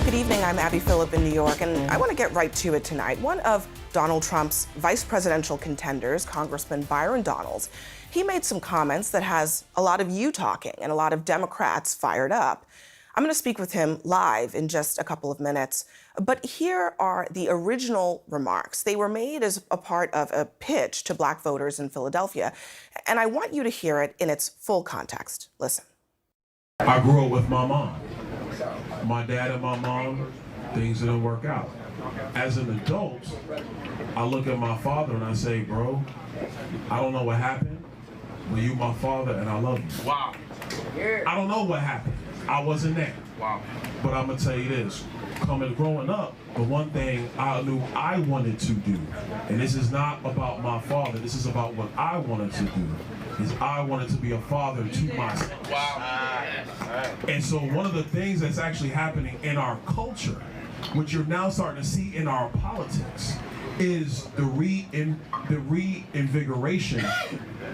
Good evening, I'm Abby Phillip in New York, and I want to get right to it tonight. One of Donald Trump's vice presidential contenders, Congressman Byron Donalds, he made some comments that has a lot of you talking and a lot of Democrats fired up. I'm going to speak with him live in just a couple of minutes, but here are the original remarks. They were made as a part of a pitch to black voters in Philadelphia, and I want you to hear it in its full context. Listen. I grew up with my mom. My dad and my mom, things didn't work out. As an adult, I look at my father and I say, bro, I don't know what happened, but you my father and I love you. Wow. I don't know what happened. I wasn't there. Wow. But I'm gonna tell you this, growing up, the one thing I knew I wanted to do, and this is not about my father, this is about what I wanted to do, is I wanted to be a father to myself. Wow. And so one of the things that's actually happening in our culture, which you're now starting to see in our politics, is the reinvigoration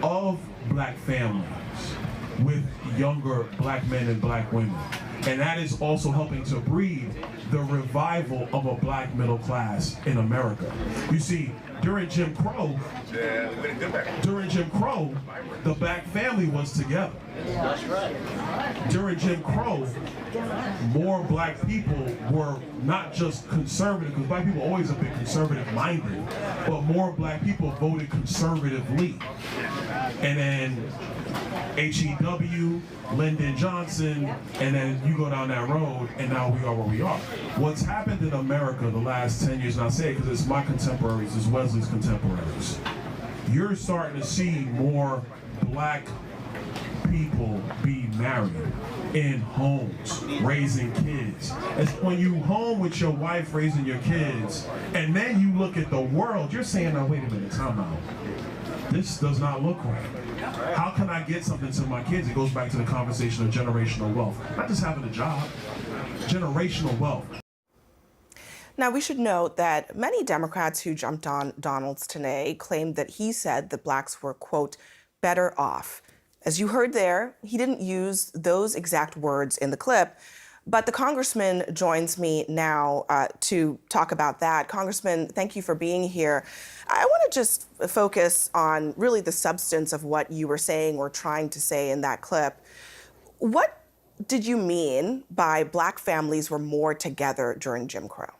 of black families with younger black men and black women. And that is also helping to breed the revival of a black middle class in America. You see, during Jim Crow, the black family was together. That's right. During Jim Crow, more black people were not just conservative, because black people always have been conservative-minded, but more black people voted conservatively. And then HEW, Lyndon Johnson, and then you go down that road, and now we are where we are. What's happened in America the last 10 years, and I say it because it's my contemporaries, it's Wesley's contemporaries, you're starting to see more black people be married in homes, raising kids. It's when you home with your wife raising your kids, and then you look at the world, you're saying, now wait a minute, time out. This does not look right. How can I get something to my kids? It goes back to the conversation of generational wealth. Not just having a job, generational wealth. Now, we should note that many Democrats who jumped on Donalds today claimed that he said that blacks were, quote, better off. As you heard there, he didn't use those exact words in the clip, but the congressman joins me now to talk about that. Congressman, thank you for being here. I want to just focus on really the substance of what you were saying or trying to say in that clip. What did you mean by black families were more together during Jim Crow?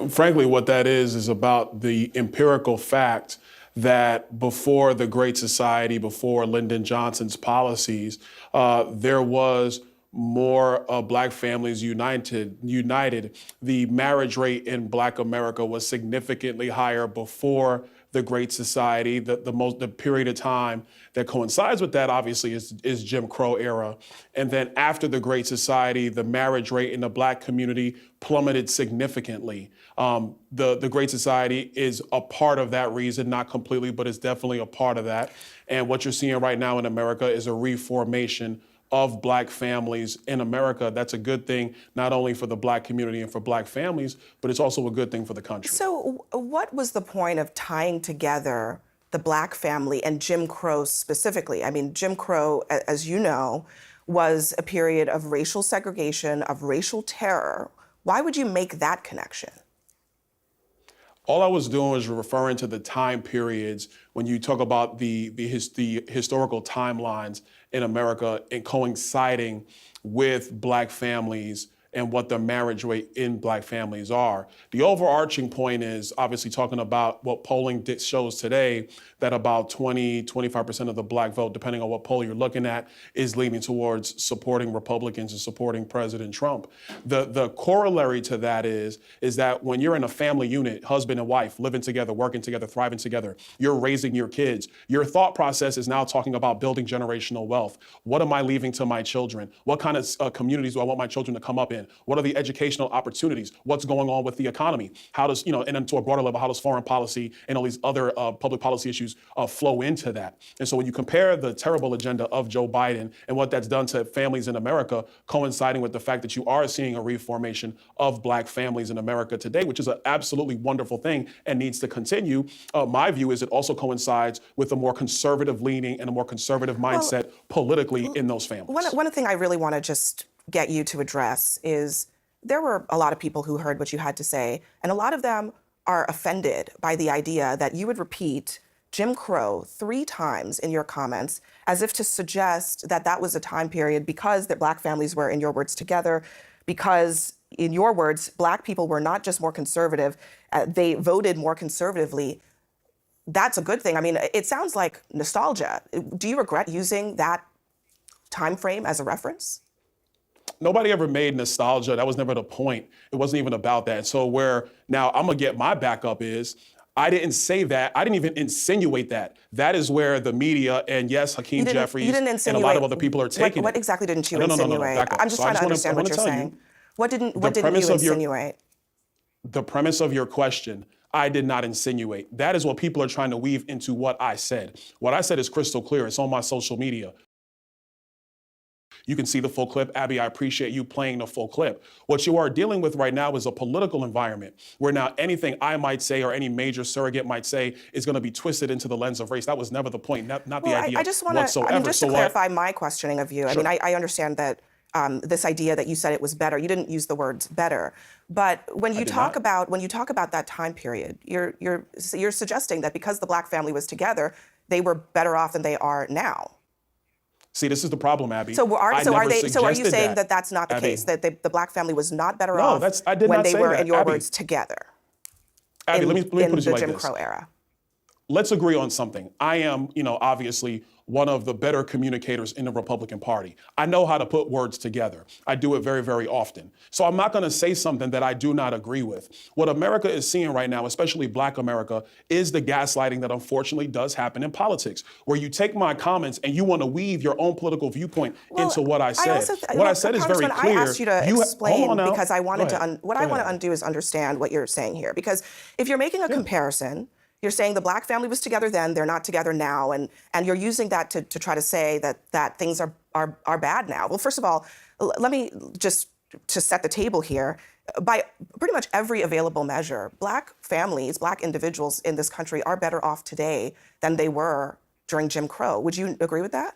Frankly, what that is about the empirical fact that before the Great Society, before Lyndon Johnson's policies, there was more black families united. The marriage rate in black America was significantly higher before the Great Society. The period of time that coincides with that, obviously, is Jim Crow era. And then after the Great Society, the marriage rate in the black community plummeted significantly. The Great Society is a part of that reason, not completely, but it's definitely a part of that. And what you're seeing right now in America is a reformation of black families in America. That's a good thing, not only for the black community and for black families, but it's also a good thing for the country. So what was the point of tying together the black family and Jim Crow specifically? I mean, Jim Crow, as you know, was a period of racial segregation, of racial terror. Why would you make that connection? All I was doing was referring to the time periods when you talk about the historical timelines in America and coinciding with black families and what the marriage rate in black families are. The overarching point is obviously talking about what polling shows today, that about 25% of the black vote, depending on what poll you're looking at, is leaning towards supporting Republicans and supporting President Trump. The corollary to that is that when you're in a family unit, husband and wife, living together, working together, thriving together, you're raising your kids, your thought process is now talking about building generational wealth. What am I leaving to my children? What kind of communities do I want my children to come up in? What are the educational opportunities? What's going on with the economy? How does, and then to a broader level, how does foreign policy and all these other public policy issues flow into that? And so when you compare the terrible agenda of Joe Biden and what that's done to families in America, coinciding with the fact that you are seeing a reformation of black families in America today, which is an absolutely wonderful thing and needs to continue, my view is it also coincides with a more conservative leaning and a more conservative mindset politically in those families. One thing I really want to just get you to address is there were a lot of people who heard what you had to say, and a lot of them are offended by the idea that you would repeat Jim Crow 3 times in your comments as if to suggest that that was a time period because that Black families were, in your words, together, because, in your words, Black people were not just more conservative, they voted more conservatively. That's a good thing. I mean, it sounds like nostalgia. Do you regret using that time frame as a reference? Nobody ever made nostalgia. That was never the point. It wasn't even about that. So where now I'm gonna get my backup is, I didn't say that. I didn't even insinuate that. That is where the media and yes, Hakeem Jeffries and a lot of other people are taking What it. exactly didn't you No, insinuate? back up. I'm just trying to understand what you're saying. What didn't you insinuate? The premise of your question, I did not insinuate. That is what people are trying to weave into what I said. What I said is crystal clear. It's on my social media. You can see the full clip. Abby, I appreciate you playing the full clip. What you are dealing with right now is a political environment where now anything I might say or any major surrogate might say is going to be twisted into the lens of race. That was never the point, not the idea I just want to, whatsoever. just to clarify my questioning of you. Sure. I mean, I understand that this idea that you said it was better, you didn't use the words better, but when you talk about that time period, you're suggesting that because the Black family was together, they were better off than they are now. See, this is the problem, Abby. So are you saying that that's not the Abby, case, that the Black family was not better off I did when not they say were, that. in your Abby, words, together? Abby, let me put it to you the like Jim this. Crow era. Let's agree on something. I am, obviously one of the better communicators in the Republican Party. I know how to put words together. I do it very, very often. So I'm not going to say something that I do not agree with. What America is seeing right now, especially Black America, is the gaslighting that unfortunately does happen in politics, where you take my comments and you want to weave your own political viewpoint into what I said. What I said is very clear. I asked you to explain because I wanted to. What I want to ahead. undo is understand what you're saying here. Because if you're making a comparison, you're saying the Black family was together then, they're not together now, and you're using that to try to say that things are bad now. Well, first of all, let me just to set the table here. By pretty much every available measure, Black families, Black individuals in this country are better off today than they were during Jim Crow. Would you agree with that?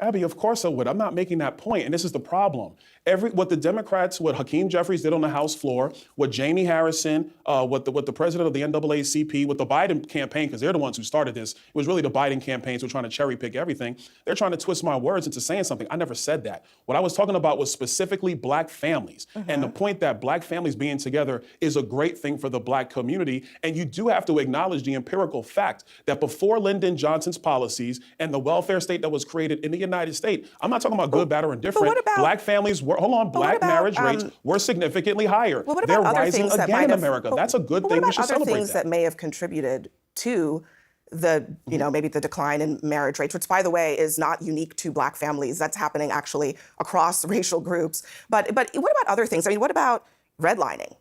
Abby, of course I would. I'm not making that point, and this is the problem. What the Democrats, what Hakeem Jeffries did on the House floor, what Jamie Harrison, what the president of the NAACP, what the Biden campaign, because they're the ones who started this, it was really the Biden campaigns who were trying to cherry pick everything. They're trying to twist my words into saying something. I never said that. What I was talking about was specifically Black families, and the point that Black families being together is a great thing for the Black community, and you do have to acknowledge the empirical fact that before Lyndon Johnson's policies and the welfare state that was created in the United States, I'm not talking about good, bad, or indifferent. Black families were, Black marriage rates were significantly higher. They're rising again in America. That's a good thing. We should celebrate that. What about other things that may have contributed to the, maybe the decline in marriage rates, which, by the way, is not unique to Black families. That's happening actually across racial groups. But what about other things? I mean, what about redlining?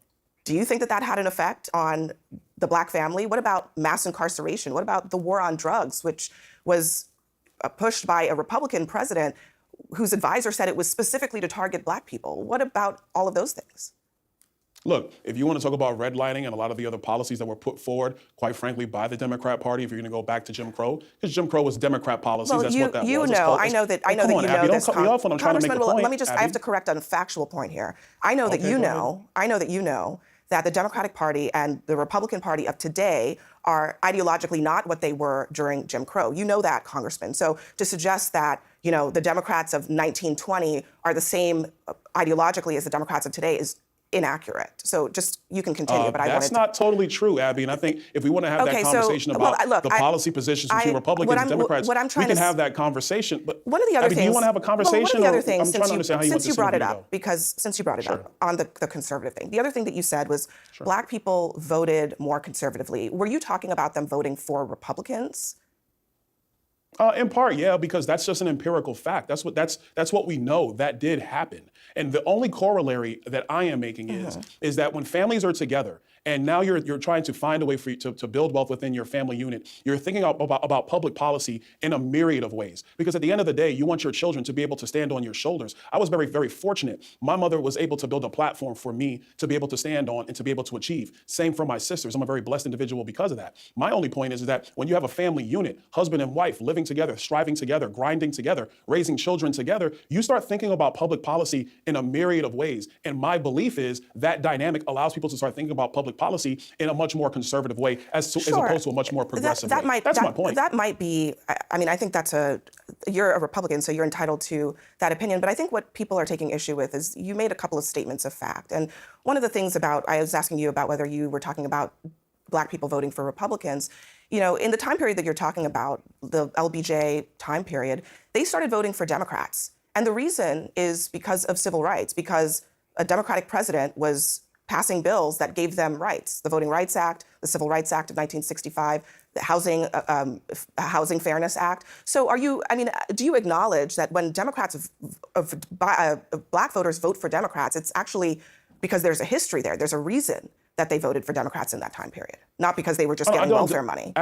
Do you think that had an effect on the Black family? What about mass incarceration? What about the war on drugs, which was pushed by a Republican president whose advisor said it was specifically to target Black people? What about all of those things? Look, if you want to talk about redlining and a lot of the other policies that were put forward, quite frankly, by the Democrat Party, if you're going to go back to Jim Crow, because Jim Crow was Democrat policies. Well, that's what that was. I know that you know this. Don't cut me off when I'm trying to make the point. Let me just, I have to correct a factual point here. I know that you know that the Democratic Party and the Republican Party of today are ideologically not what they were during Jim Crow. You know that, Congressman. So to suggest that, the Democrats of 1920 are the same ideologically as the Democrats of today is inaccurate. So just, you can continue, but that's not totally true, Abby. And I think if we want to have that conversation about the policy positions between Republicans and Democrats, we can have that conversation. But one of the other Abby, things, do you want to have a conversation? One of the other things, I'm trying to understand how you want since you brought it up on the conservative thing, the other thing that you said was Black people voted more conservatively. Were you talking about them voting for Republicans? In part, yeah, because that's just an empirical fact. That's what we know. That did happen. And the only corollary that I am making is that when families are together, and now you're trying to find a way for you to build wealth within your family unit, you're thinking about public policy in a myriad of ways. Because at the end of the day, you want your children to be able to stand on your shoulders. I was very, very fortunate. My mother was able to build a platform for me to be able to stand on and to be able to achieve. Same for my sisters. I'm a very blessed individual because of that. My only point is that when you have a family unit, husband and wife living living together, striving together, grinding together, raising children together, you start thinking about public policy in a myriad of ways. And my belief is that dynamic allows people to start thinking about public policy in a much more conservative way as opposed to a much more progressive way. That's my point. That might be, I mean, I think you're a Republican, so you're entitled to that opinion. But I think what people are taking issue with is you made a couple of statements of fact. And one of the things I was asking you about whether you were talking about Black people voting for Republicans. You know, in the time period that you're talking about, the LBJ time period, they started voting for Democrats. And the reason is because of civil rights, because a Democratic president was passing bills that gave them rights. The Voting Rights Act, the Civil Rights Act of 1965, the Housing Fairness Act. So do you acknowledge that when Democrats Black voters vote for Democrats, it's actually because there's a history there. There's a reason that they voted for Democrats in that time period, not because they were just getting welfare money.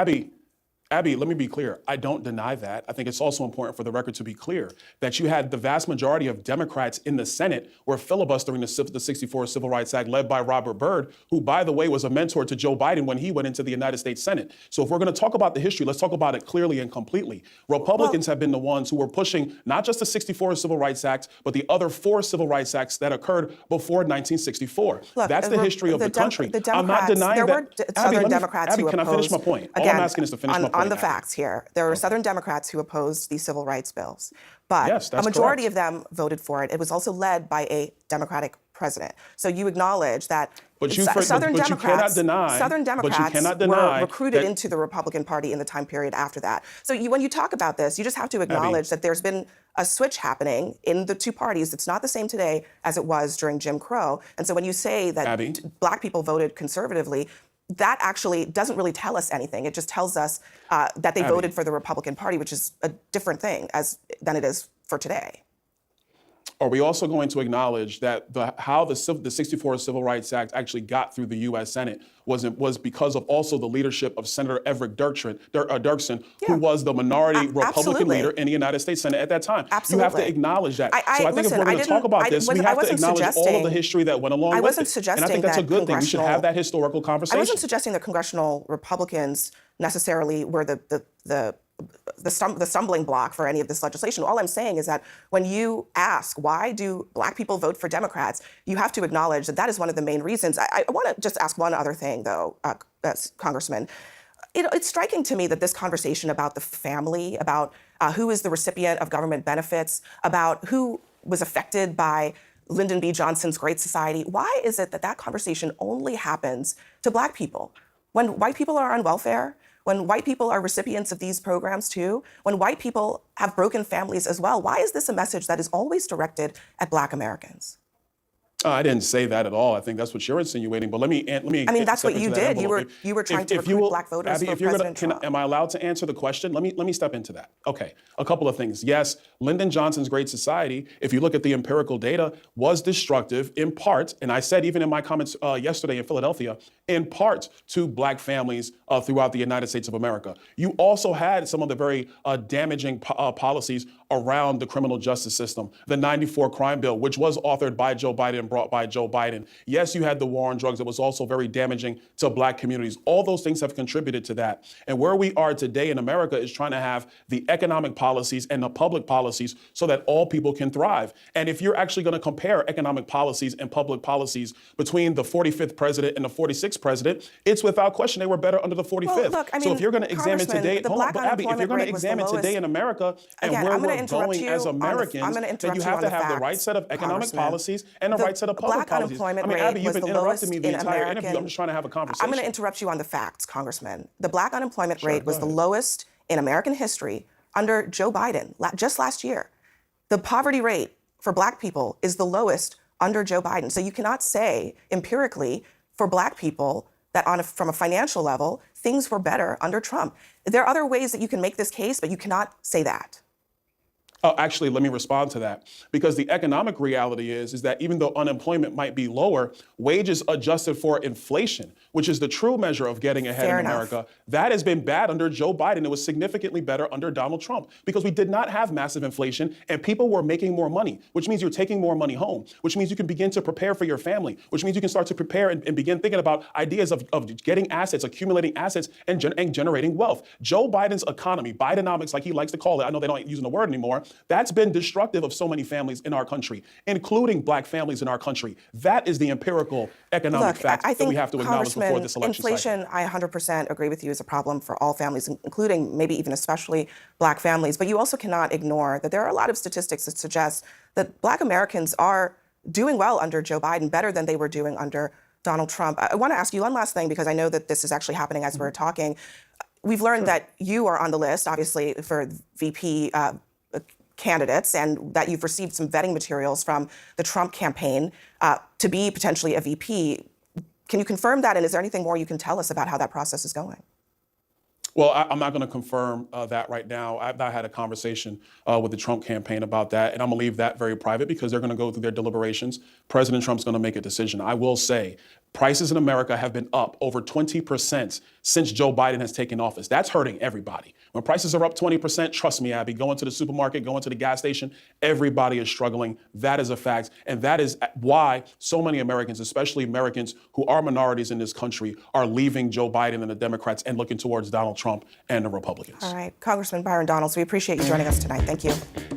Abby, let me be clear. I don't deny that. I think it's also important for the record to be clear that you had the vast majority of Democrats in the Senate were filibustering the 64 Civil Rights Act led by Robert Byrd, who, by the way, was a mentor to Joe Biden when he went into the United States Senate. So if we're going to talk about the history, let's talk about it clearly and completely. Republicans have been the ones who were pushing not just the 64 Civil Rights Acts, but the other 4 Civil Rights Acts that occurred before 1964. Look, that's the history of the country. I'm not denying that. There were Southern Democrats who opposed. Can I finish my point? All I'm asking is to finish my point. On the facts here, there were Southern Democrats who opposed these civil rights bills, but yes, a majority correct. of them voted for it. It was also led by a Democratic president. So you acknowledge that Southern Democrats were recruited into the Republican Party in the time period after that. So when you talk about this, you just have to acknowledge that there's been a switch happening in the two parties. It's not the same today as it was during Jim Crow. And so when you say that Black people voted conservatively, that actually doesn't really tell us anything. It just tells us that they voted for the Republican Party, which is a different thing than it is for today. Are we also going to acknowledge that how the 64 Civil Rights Act actually got through the U.S. Senate was because of also the leadership of Senator Everett Dirksen, who was the minority Republican leader in the United States Senate at that time. Absolutely. You have to acknowledge that. So I think if we're going to talk about this, we have to acknowledge all of the history that went along with it. And I think that's a good thing. We should have that historical conversation. I wasn't suggesting that congressional Republicans necessarily were the stumbling block for any of this legislation. All I'm saying is that when you ask, why do Black people vote for Democrats, you have to acknowledge that is one of the main reasons. I want to just ask one other thing, though, Congressman. It's striking to me that this conversation about the family, about who is the recipient of government benefits, about who was affected by Lyndon B. Johnson's Great Society, why is it that that conversation only happens to Black people? When white people are on welfare, when white people are recipients of these programs too, when white people have broken families as well, why is this a message that is always directed at Black Americans? I didn't say that at all. I think that's what you're insinuating. But let me. I mean, that's what you did. You were trying to recruit Black voters for President Trump. Am I allowed to answer the question? Let me step into that. Okay, a couple of things. Yes, Lyndon Johnson's Great Society, if you look at the empirical data, was destructive in part, and I said even in my comments yesterday in Philadelphia, in part to Black families throughout the United States of America. You also had some of the very damaging policies around the criminal justice system. The '94 crime bill, which was authored by Joe Biden and brought by Joe Biden. Yes, you had the war on drugs that was also very damaging to Black communities. All those things have contributed to that. And where we are today in America is trying to have the economic policies and the public policies so that all people can thrive. And if you're actually going to compare economic policies and public policies between the 45th president and the 46th president, it's without question they were better under the 45th. Well, look, I mean, so if you're going to examine today, Abby, if you're going to examine today in America and where we're going as Americans, then you have to have the right set of economic policies and the right set of public policies. I mean, Abby, you've been interrupting me the entire interview. I'm just trying to have a conversation. I'm going to interrupt you on the facts, Congressman. The Black unemployment rate was the lowest in American history under Joe Biden just last year. The poverty rate for Black people is the lowest under Joe Biden. So you cannot say empirically for Black people that from a financial level, things were better under Trump. There are other ways that you can make this case, but you cannot say that. Actually, let me respond to that. Because the economic reality is that even though unemployment might be lower, wages adjusted for inflation, which is the true measure of getting ahead Fair in enough. America, that has been bad under Joe Biden. It was significantly better under Donald Trump because we did not have massive inflation and people were making more money, which means you're taking more money home, which means you can begin to prepare for your family, which means you can start to prepare and begin thinking about ideas of getting assets, accumulating assets, and generating wealth. Joe Biden's economy, Bidenomics, like he likes to call it, I know they don't like using the word anymore, that's been destructive of so many families in our country, including black families in our country. That is the empirical economic fact that we have to acknowledge before this election inflation, cycle. I 100% agree with you, is a problem for all families, including maybe even especially black families. But you also cannot ignore that there are a lot of statistics that suggest that black Americans are doing well under Joe Biden, better than they were doing under Donald Trump. I want to ask you one last thing, because I know that this is actually happening as we're talking. We've learned that you are on the list, obviously, for VP candidates, and that you've received some vetting materials from the Trump campaign to be potentially a VP. Can you confirm that? And is there anything more you can tell us about how that process is going? Well, I'm not going to confirm that right now. I had a conversation with the Trump campaign about that, and I'm going to leave that very private because they're going to go through their deliberations. President Trump's going to make a decision. I will say prices in America have been up over 20% since Joe Biden has taken office. That's hurting everybody. When prices are up 20%, trust me, Abby, going to the supermarket, going to the gas station, everybody is struggling. That is a fact. And that is why so many Americans, especially Americans who are minorities in this country, are leaving Joe Biden and the Democrats and looking towards Donald Trump and the Republicans. All right. Congressman Byron Donalds, we appreciate you joining us tonight. Thank you.